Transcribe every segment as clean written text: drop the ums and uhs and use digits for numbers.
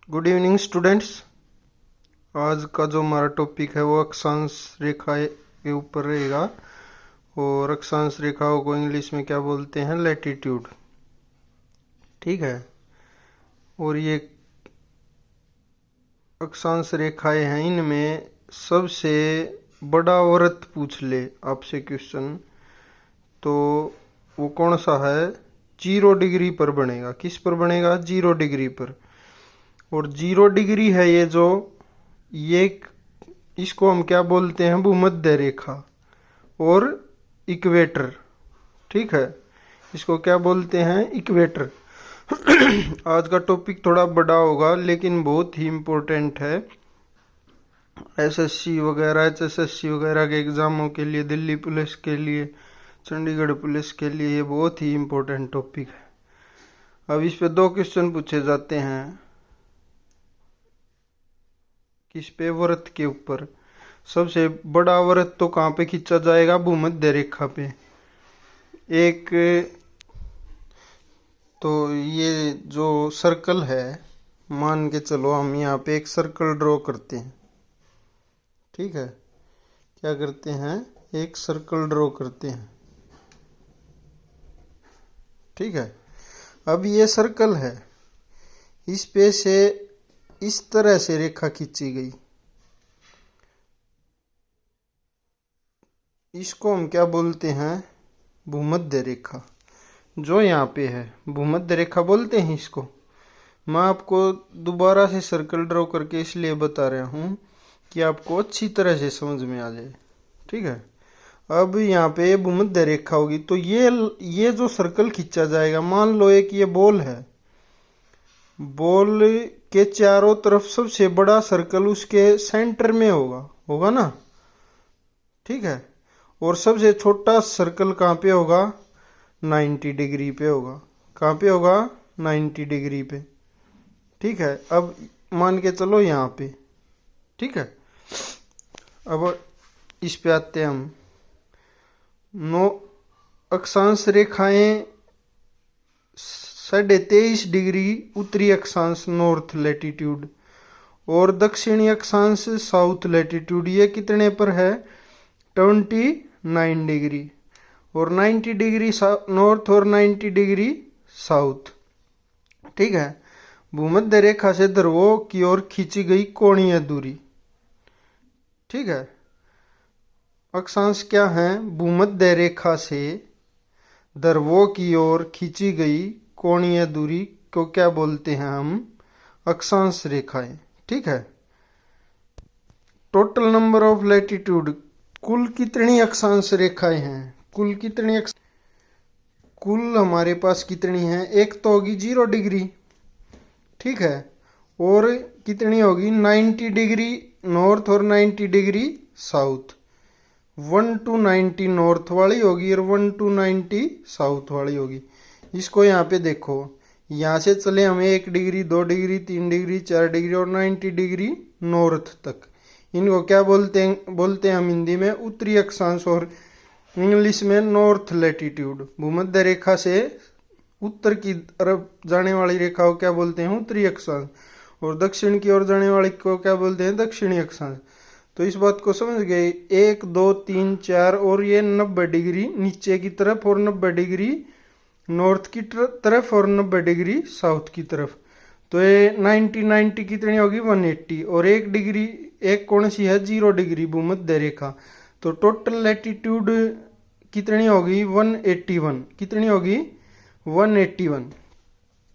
Good evening students. आज का जो हमारा टॉपिक है वो अक्षांश रेखा के ऊपर रहेगा। और अक्षांश रेखाओं को इंग्लिश में क्या बोलते हैं? लैटिट्यूड। ठीक है। और ये अक्षांश रेखाएं हैं, इनमें सबसे बड़ा वृत्त पूछ ले आपसे क्वेश्चन तो वो कौन सा है? 0 डिग्री पर बनेगा। किस पर बनेगा? 0 डिग्री पर। और 0 डिग्री है ये इसको हम क्या बोलते हैं? भूमध्य रेखा और इक्वेटर। ठीक है, इसको क्या बोलते हैं? इक्वेटर। आज का टॉपिक थोड़ा बड़ा होगा लेकिन बहुत ही इम्पोर्टेंट है। एसएससी वगैरह, एचएसएससी वगैरह के एग्जामों के लिए, दिल्ली पुलिस के लिए, चंडीगढ़ पुलिस के लिए ये बहुत ही इम्पोर्टेंट टॉपिक है। अब इस पे 2 क्वेश्चन पूछे जाते हैं। किस पे? वृत्त के ऊपर। सबसे बड़ा वृत्त तो कहाँ पे खींचा जाएगा? भूमध्य रेखा पे। एक तो ये जो सर्कल है, मान के चलो हम यहाँ पे एक सर्कल ड्रॉ करते हैं। ठीक है, क्या करते हैं? एक सर्कल ड्रॉ करते हैं। ठीक है, अब ये सर्कल है, इस पे से इस तरह से रेखा खींची गई। इसको हम क्या बोलते हैं? भूमध्य रेखा। जो यहाँ पे है भूमध्य रेखा बोलते हैं इसको। मैं आपको दोबारा से सर्कल ड्रॉ करके इसलिए बता रहा हूँ कि आपको अच्छी तरह से समझ में आ जाए। ठीक है, अब यहाँ पे भूमध्य रेखा होगी तो ये जो सर्कल खींचा जाएगा, मान लो एक ये बॉल है, बॉल के चारों तरफ सबसे बड़ा सर्कल उसके सेंटर में होगा ना। ठीक है, और सबसे छोटा सर्कल कहाँ पे होगा? 90 डिग्री पे होगा। कहाँ पे होगा? 90 डिग्री पे। ठीक है, अब मान के चलो यहाँ पे। ठीक है, अब इस पे आते हैं हम। नो अक्षांश रेखाएं 23.5 डिग्री उत्तरी अक्षांश नॉर्थ लैटिट्यूड और दक्षिणी अक्षांश साउथ लैटिट्यूड, ये कितने पर है? 29 डिग्री। और 90 डिग्री नॉर्थ और 90 डिग्री साउथ। ठीक है, भूमध्य रेखा से ध्रुवों की ओर खींची गई कोणीय दूरी। ठीक है, अक्षांश क्या है? भूमध्य रेखा से ध्रुवों की ओर खींची गई कोणीय दूरी को क्या बोलते हैं हम? अक्षांश रेखाएं। ठीक है, टोटल नंबर ऑफ लैटिट्यूड, कुल कितनी अक्षांश रेखाएं हैं? कुल हमारे पास कितनी है? एक तो होगी 0 डिग्री। ठीक है, और कितनी होगी? 90 डिग्री नॉर्थ और 90 डिग्री साउथ। 1 to 90 नॉर्थ वाली होगी और 1 to 90 साउथ वाली होगी। इसको यहाँ पे देखो, यहाँ से चले हमें 1 डिग्री, 2 डिग्री, 3 डिग्री, 4 डिग्री और 90 डिग्री नॉर्थ तक। इनको क्या बोलते हैं हम हिंदी में? उत्तरी अक्षांश, और इंग्लिश में नॉर्थ लैटिट्यूड। भूमध्य रेखा से उत्तर की तरफ जाने वाली रेखा को क्या बोलते हैं? उत्तरी अक्षांश। और दक्षिण की ओर जाने वाली को क्या बोलते हैं? दक्षिणी अक्षांश। तो इस बात को समझ गए? 1 2 3 4 और ये 90 डिग्री नीचे की तरफ और 90 डिग्री नॉर्थ की तरफ और 90 डिग्री साउथ की तरफ। तो ये 90 कितनी होगी? 180। और 1 डिग्री एक कौन सी है? 0 डिग्री भूमध्य रेखा। तो टोटल लैटिट्यूड कितनी होगी? 181। कितनी होगी? 181।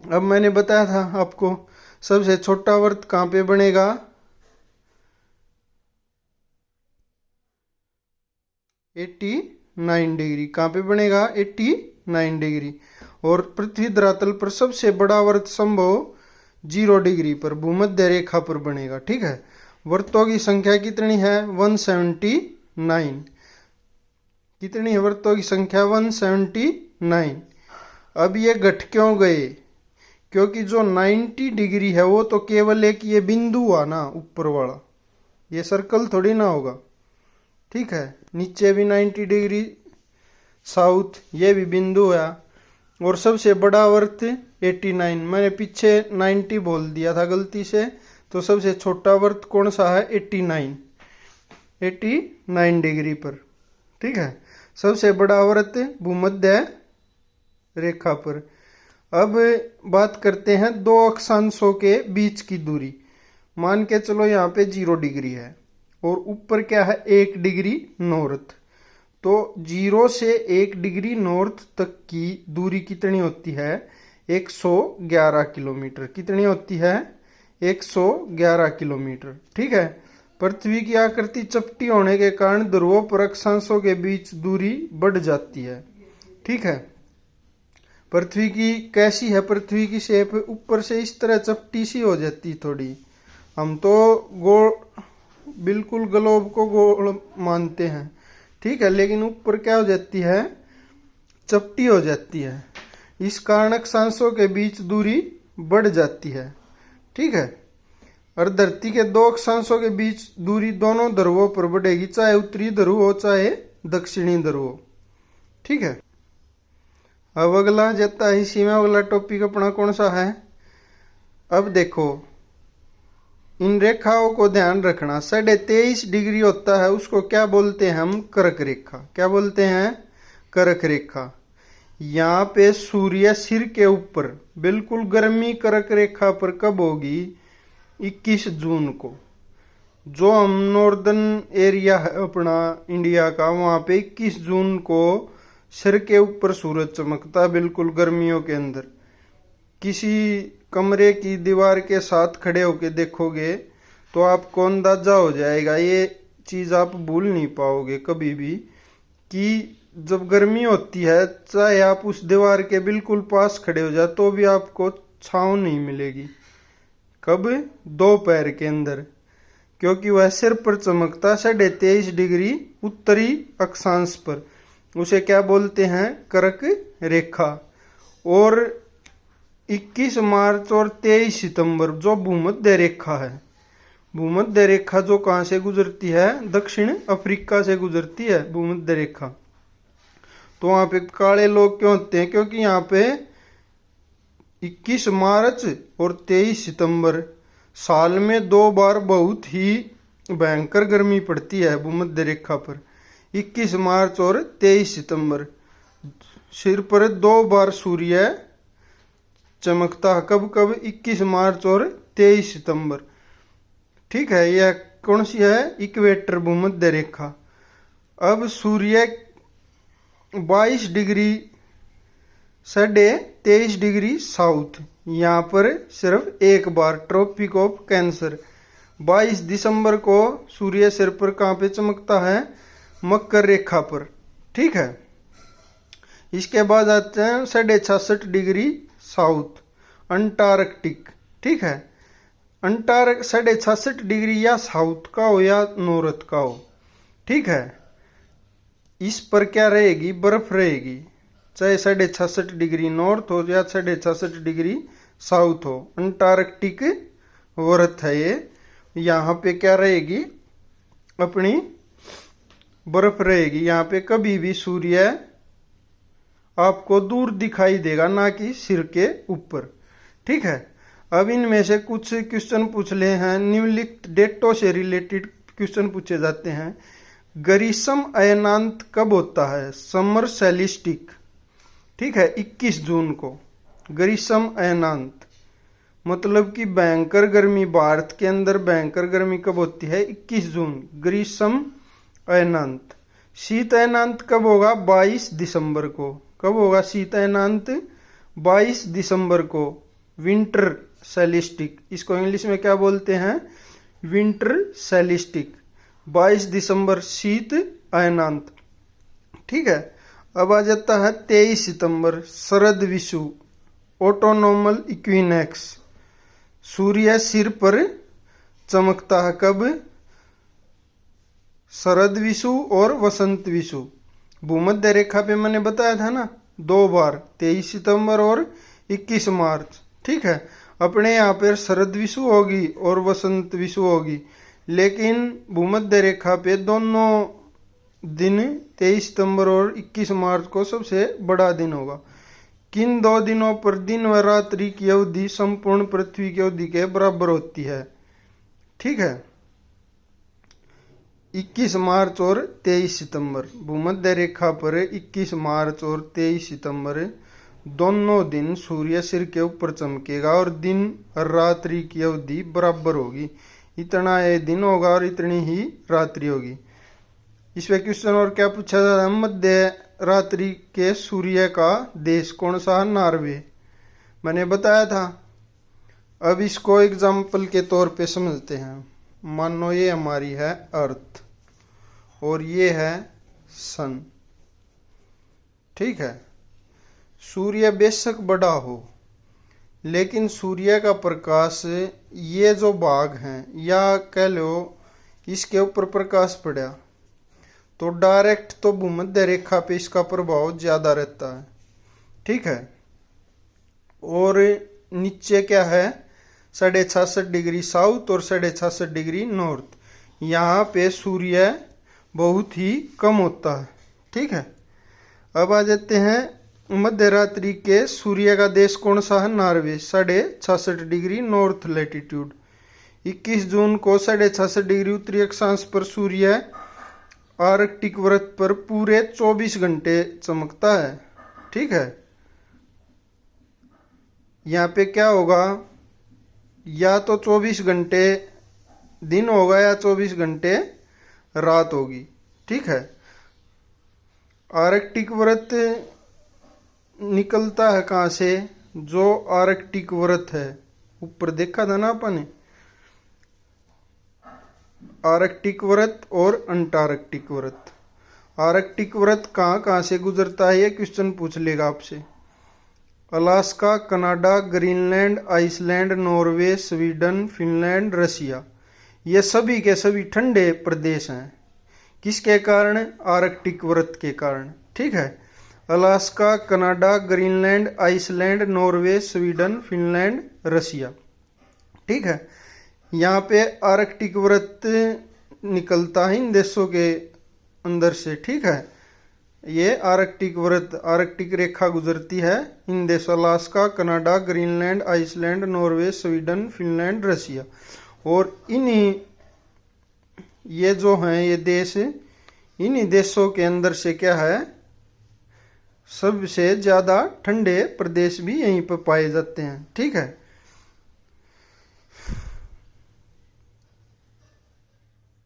अब मैंने बताया था आपको सबसे छोटा वृत्त कहाँ पे बनेगा? 89 डिग्री। कहाँ पे बनेगा? 89 डिग्री। और पृथ्वी धरातल पर सबसे बड़ा वृत्त संभव 0 डिग्री पर भूमध्य रेखा पर बनेगा। ठीक है, वृत्तों की संख्या कितनी है? 179। कितनी है वृत्तों की संख्या? 179। अब ये घट क्यों गए? क्योंकि जो 90 डिग्री है वो तो केवल एक ये बिंदु हुआ ना, ऊपर वाला, ये सर्कल थोड़ी ना होगा। ठीक है, नीचे भी 90 डिग्री साउथ, ये भी बिंदु है। और सबसे बड़ा वृत्त 89। मैंने पीछे 90 बोल दिया था गलती से, तो सबसे छोटा वृत्त कौन सा है? 89 डिग्री पर। ठीक है, सबसे बड़ा वृत्त भूमध्य रेखा पर। अब बात करते हैं दो अक्षांशों के बीच की दूरी। मान के चलो यहाँ पे 0 डिग्री है और ऊपर क्या है? 1 डिग्री नॉर्थ। तो 0 से 1 डिग्री नॉर्थ तक की दूरी कितनी होती है? 111 किलोमीटर। कितनी होती है? 111 किलोमीटर। ठीक है, पृथ्वी की आकृति चपटी होने के कारण ध्रुवों पर अक्षांशों के बीच दूरी बढ़ जाती है। ठीक है, पृथ्वी की कैसी है? पृथ्वी की शेप ऊपर से इस तरह चपटी सी हो जाती थोड़ी। हम तो गोल, बिल्कुल ग्लोब को गोल मानते हैं। ठीक है, लेकिन ऊपर क्या हो जाती है? चपटी हो जाती है। इस कारण अक्षांशों के बीच दूरी बढ़ जाती है। ठीक है, और धरती के दो अक्षांशों के बीच दूरी दोनों ध्रुवों पर बढ़ेगी, चाहे उत्तरी ध्रुव हो चाहे दक्षिणी ध्रुव हो। ठीक है, अब अगला जाता है इसी में। अगला टॉपिक अपना कौन सा है? अब देखो, इन रेखाओं को ध्यान रखना। 23.5 डिग्री होता है, उसको क्या बोलते हैं हम? कर्क रेखा। क्या बोलते हैं? कर्क रेखा। यहाँ पे सूर्य सिर के ऊपर, बिल्कुल गर्मी कर्क रेखा पर कब होगी? 21 जून को। जो हम नॉर्दर्न एरिया है अपना इंडिया का, वहां पे 21 जून को सिर के ऊपर सूरज चमकता, बिल्कुल गर्मियों के अंदर। किसी कमरे की दीवार के साथ खड़े होके देखोगे तो आपको अंदाजा हो जाएगा, ये चीज आप भूल नहीं पाओगे कभी भी, कि जब गर्मी होती है, चाहे आप उस दीवार के बिल्कुल पास खड़े हो जाए तो भी आपको छांव नहीं मिलेगी। कब? दोपहर के अंदर, क्योंकि वह सिर पर चमकता 23.5 डिग्री उत्तरी अक्षांश पर। उसे क्या बोलते हैं? कर्क रेखा। और 21 मार्च और 23 सितंबर जो भूमध्य रेखा है, भूमध्य रेखा जो कहां से गुजरती है? दक्षिण अफ्रीका से गुजरती है भूमध्य रेखा। तो वहां पे काले लोग क्यों होते हैं? क्योंकि यहाँ पे 21 मार्च और 23 सितंबर साल में 2 बार बहुत ही भयंकर गर्मी पड़ती है भूमध्य रेखा पर। 21 मार्च और 23 सितंबर सिर पर 2 बार सूर्य चमकता। कब कब? 21 मार्च और 23 सितंबर। ठीक है, यह कौन सी है? इक्वेटर भूमध्य रेखा। अब सूर्य 22 डिग्री 23.5 डिग्री साउथ, यहाँ पर सिर्फ एक बार, ट्रॉपिक ऑफ कैंसर। 22 दिसंबर को सूर्य सिर पर कहाँ पे चमकता है? मकर रेखा पर। ठीक है, इसके बाद आते हैं 66.5 डिग्री साउथ, अंटार्कटिक। ठीक है, अंटार्क 66.5 डिग्री या साउथ का हो या नॉर्थ का हो। ठीक है, इस पर क्या रहेगी? बर्फ रहेगी, चाहे 66.5 डिग्री नॉर्थ हो या 66.5 डिग्री साउथ हो। अंटार्कटिक वृत्त है ये। यहाँ पे क्या रहेगी? अपनी बर्फ रहेगी। यहाँ पे कभी भी सूर्य आपको दूर दिखाई देगा, ना कि सिर के ऊपर। ठीक है, अब इनमें से कुछ क्वेश्चन पूछ ले हैं, निम्नलिखित डेटों से रिलेटेड क्वेश्चन पूछे जाते हैं। ग्रीष्म अयनांत कब होता है? समर सेलिस्टिक। ठीक है, 21 जून को ग्रीष्म अयनांत, मतलब कि भयंकर गर्मी, भारत के अंदर भयंकर गर्मी कब होती है? 21 जून, ग्रीष्म अयनांत। शीत अयनांत कब होगा? 22 दिसंबर को। कब होगा शीत अयनांत? 22 दिसंबर को, विंटर सेलिस्टिक। इसको इंग्लिश में क्या बोलते हैं? विंटर सेलिस्टिक। 22 दिसंबर शीत अयनांत। ठीक है, अब आ जाता है 23 सितंबर, शरद विषुव, ऑटोनोमल इक्विनेक्स। सूर्य सिर पर चमकता है कब? शरद विषुव और वसंत विषुव। भूमध्य रेखा पे मैंने बताया था ना 2 बार, 23 सितंबर और 21 मार्च। ठीक है, अपने यहाँ पर शरद विषुव होगी और वसंत विषुव होगी, लेकिन भूमध्य रेखा पे दोनों दिन 23 सितंबर और 21 मार्च को सबसे बड़ा दिन होगा। किन 2 दिनों पर दिन व रात्रि की अवधि संपूर्ण पृथ्वी की अवधि के बराबर होती है? ठीक है, 21 मार्च और 23 सितंबर। भूमध्य रेखा पर 21 मार्च और 23 सितंबर दोनों दिन सूर्य सिर के ऊपर चमकेगा और दिन और रात्रि की अवधि बराबर होगी। इतना ये दिन होगा और इतनी ही रात्रि होगी। इसमें क्वेश्चन और क्या पूछा जाता है? मध्य रात्रि के सूर्य का देश कौन सा? नॉर्वे। मैंने बताया था। अब इसको एग्जाम्पल के तौर पे समझते हैं। मानो ये हमारी है अर्थ और ये है सन। ठीक है, सूर्य बेशक बड़ा हो, लेकिन सूर्य का प्रकाश ये जो भाग हैं या कह लो इसके ऊपर प्रकाश पड़ा तो डायरेक्ट तो भूमध्य रेखा पे इसका प्रभाव ज्यादा रहता है। ठीक है, और नीचे क्या है? 66.5 डिग्री साउथ और 66.5 डिग्री नॉर्थ। यहाँ पे सूर्य बहुत ही कम होता है। ठीक है, अब आ जाते हैं मध्य रात्रि के सूर्य का देश कौन सा है? नॉर्वे। 66.5 degree north latitude. 21 जून को 66.5 डिग्री उत्तरी अक्षांश पर सूर्य आर्कटिक वृत्त पर पूरे 24 घंटे चमकता है। ठीक है, यहाँ पे क्या होगा? या तो 24 घंटे दिन होगा या 24 घंटे रात होगी। ठीक है, आर्कटिक वृत्त निकलता है कहाँ से? जो आर्कटिक वृत्त है ऊपर देखा था ना अपन, आर्कटिक वृत्त और अंटार्कटिक वृत्त। आर्कटिक वृत्त कहाँ कहाँ से गुजरता है? ये क्वेश्चन पूछ लेगा आपसे। Alaska, Canada, Greenland, Iceland, Norway, Sweden, Finland, Russia, ये सभी के सभी ठंडे प्रदेश हैं। किसके कारण? आर्कटिक वृत्त के कारण। ठीक है, Alaska, Canada, Greenland, Iceland, Norway, Sweden, Finland, Russia. ठीक है, यहाँ पे आर्कटिक वृत्त निकलता है इन देशों के अंदर से। ठीक है, ये आर्कटिक वृत्त, आर्कटिक रेखा गुजरती है इन देशों Alaska, Canada, Greenland, Iceland, Norway, Sweden, Finland, Russia. और इन्हीं ये जो हैं ये देश, इन्हीं देशों के अंदर से क्या है? सबसे ज्यादा ठंडे प्रदेश भी यहीं पर पाए जाते हैं। ठीक है,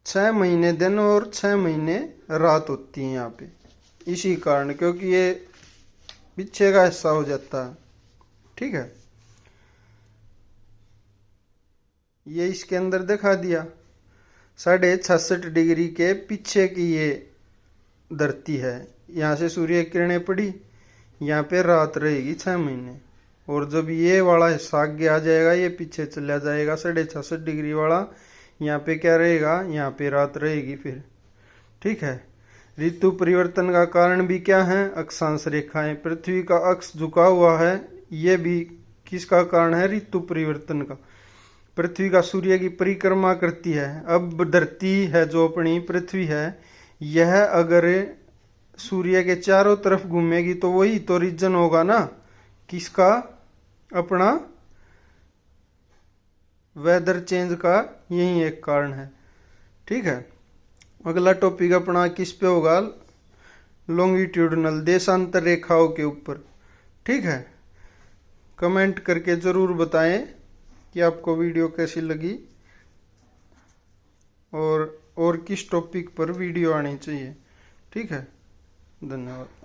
छह महीने दिन और 6 महीने रात होती है यहाँ पे, इसी कारण, क्योंकि ये पीछे का हिस्सा हो जाता है। ठीक है, ये इसके अंदर दिखा दिया। 66.5 डिग्री के पीछे की ये धरती है। यहाँ से सूर्य किरणें पड़ी, यहाँ पे रात रहेगी 6 महीने। और जब ये वाला हिस्सा आगे आ जाएगा, ये पीछे चला जाएगा 66.5 डिग्री वाला, यहाँ पे क्या रहेगा? यहाँ पे रात रहेगी फिर। ठीक है, ऋतु परिवर्तन का कारण भी क्या है? अक्षांश रेखाएं। पृथ्वी का अक्ष झुका हुआ है, ये भी किसका कारण है? ऋतु परिवर्तन का। पृथ्वी का सूर्य की परिक्रमा करती है। अब धरती है जो अपनी पृथ्वी है, यह अगर सूर्य के चारों तरफ घूमेगी तो वही तो रीजन होगा ना किसका? अपना वेदर चेंज का यही एक कारण है। ठीक है, अगला टॉपिक अपना किस पे होगा? लॉन्गिट्यूडनल, देशांतर रेखाओं के ऊपर। ठीक है, कमेंट करके जरूर बताएं कि आपको वीडियो कैसी लगी और किस टॉपिक पर वीडियो आनी चाहिए। ठीक है, धन्यवाद।